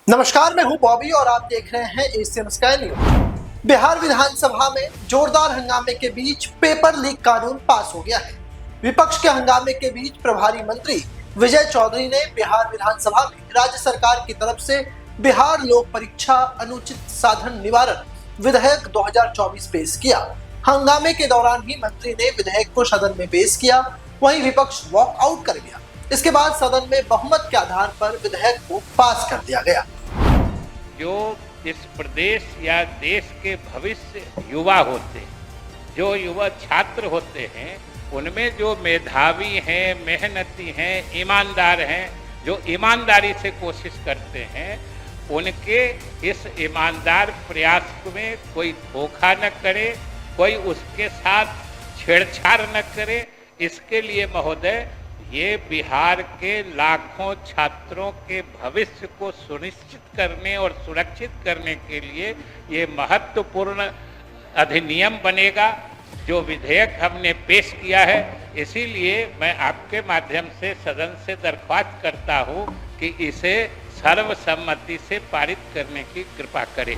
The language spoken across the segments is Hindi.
नमस्कार, मैं हूं बॉबी और आप देख रहे हैं एशियन स्काई न्यूज। बिहार विधानसभा में जोरदार हंगामे के बीच पेपर लीक कानून पास हो गया है। विपक्ष के हंगामे के बीच प्रभारी मंत्री विजय चौधरी ने बिहार विधानसभा में राज्य सरकार की तरफ से बिहार लोक परीक्षा अनुचित साधन निवारण विधेयक 2024 पेश किया। हंगामे के दौरान ही मंत्री ने विधेयक को सदन में पेश किया, वहीं विपक्ष वॉक आउट कर गया। इसके बाद सदन में बहुमत के आधार पर विधेयक को पास कर दिया गया। जो इस प्रदेश या देश के भविष्य युवा होते हैं, जो युवा छात्र होते हैं, उनमें जो मेधावी हैं, मेहनती हैं, ईमानदार हैं, जो ईमानदारी से कोशिश करते हैं, उनके इस ईमानदार प्रयास में कोई धोखा न करे, कोई उसके साथ छेड़छाड़ न करे। इसके लिए महोदय, ये बिहार के लाखों छात्रों के भविष्य को सुनिश्चित करने और सुरक्षित करने के लिए ये महत्वपूर्ण अधिनियम बनेगा। जो विधेयक हमने पेश किया है, इसीलिए मैं आपके माध्यम से सदन से दरख्वास्त करता हूँ कि इसे सर्वसम्मति से पारित करने की कृपा करें।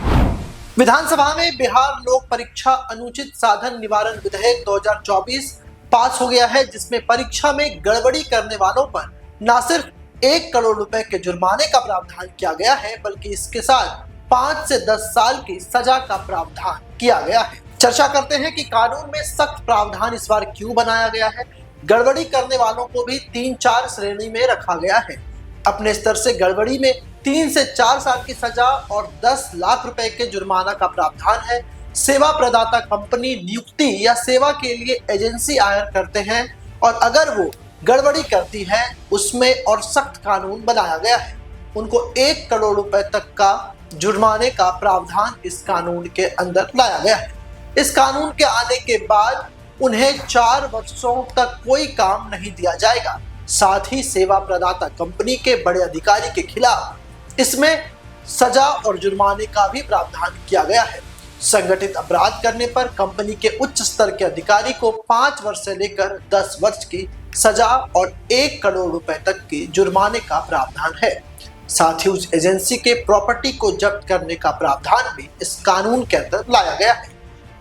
विधानसभा में बिहार लोक परीक्षा अनुचित साधन निवारण विधेयक 2024 पास हो गया है, जिसमें परीक्षा में गड़बड़ी करने वालों पर न सिर्फ 1 करोड़ रुपए के जुर्माने का प्रावधान किया गया है, बल्कि इसके साथ 5 से 10 साल की सजा का प्रावधान किया गया है। चर्चा करते हैं कि कानून में सख्त प्रावधान इस बार क्यों बनाया गया है। गड़बड़ी करने वालों को भी 3-4 श्रेणी में रखा गया है। अपने स्तर से गड़बड़ी में 3 से 4 साल की सजा और 10 लाख रुपए के जुर्माना का प्रावधान है। सेवा प्रदाता कंपनी नियुक्ति या सेवा के लिए एजेंसी हायर करते हैं और अगर वो गड़बड़ी करती है, उसमें और सख्त कानून बनाया गया है। उनको 1 करोड़ रुपए तक का जुर्माने का प्रावधान इस कानून के अंदर लाया गया है। इस कानून के आने के बाद उन्हें 4 वर्षों तक कोई काम नहीं दिया जाएगा। साथ ही सेवा प्रदाता कंपनी के बड़े अधिकारी के खिलाफ इसमें सजा और जुर्माने का भी प्रावधान किया गया है। संगठित अपराध करने पर कंपनी के उच्च स्तर के अधिकारी को 5 वर्ष से लेकर 10 वर्ष की सजा और 1 करोड़ रुपए तक की जुर्माने का प्रावधान है। साथ ही उस एजेंसी के प्रॉपर्टी को जब्त करने का प्रावधान भी इस कानून के अंदर लाया गया है।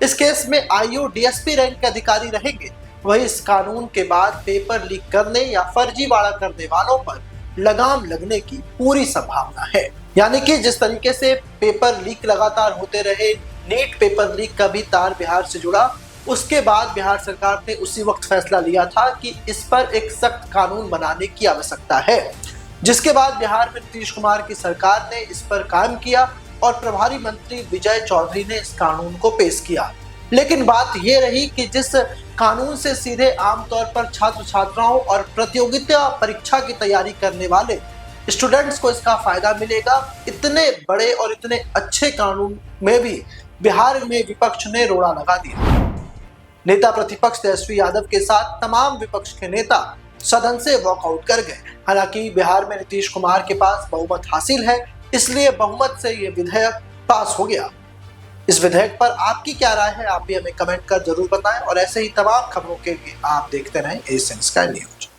इस केस में आईओ डीएसपी रैंक के अधिकारी रहेंगे। वही इस कानून के बाद पेपर लीक करने या फर्जीवाड़ा करने वालों पर लगाम लगने की पूरी संभावना है। यानी कि जिस तरीके से पेपर लीक लगातार होते रहे, नीट पेपर लीक का भी तार बिहार से जुड़ा, उसके बाद बिहार सरकार ने उसी वक्त फैसला लिया था कि इस पर एक सख्त कानून बनाने की आवश्यकता है, जिसके बाद बिहार में नीतीश कुमार की सरकार ने इस पर काम किया और प्रभारी मंत्री विजय चौधरी ने इस कानून को पेश किया। लेकिन बात यह रही कि जिस कानून से सीधे आमतौर पर छात्र छात्राओं और प्रतियोगिता परीक्षा की तैयारी करने वाले स्टूडेंट्स को इसका फायदा मिलेगा, इतने बड़े और इतने अच्छे कानून में भी बिहार में विपक्ष ने रोड़ा लगा दिया। नेता प्रतिपक्ष तेजस्वी यादव के साथ तमाम विपक्ष के नेता सदन से वॉकआउट कर गए। हालांकि बिहार में नीतीश कुमार के पास बहुमत हासिल है, इसलिए बहुमत से ये विधेयक पास हो गया। इस विधेयक पर आपकी क्या राय है, आप भी हमें कमेंट कर जरूर बताएं और ऐसे ही तमाम खबरों के लिए आप देखते रहें एशियन स्काई न्यूज।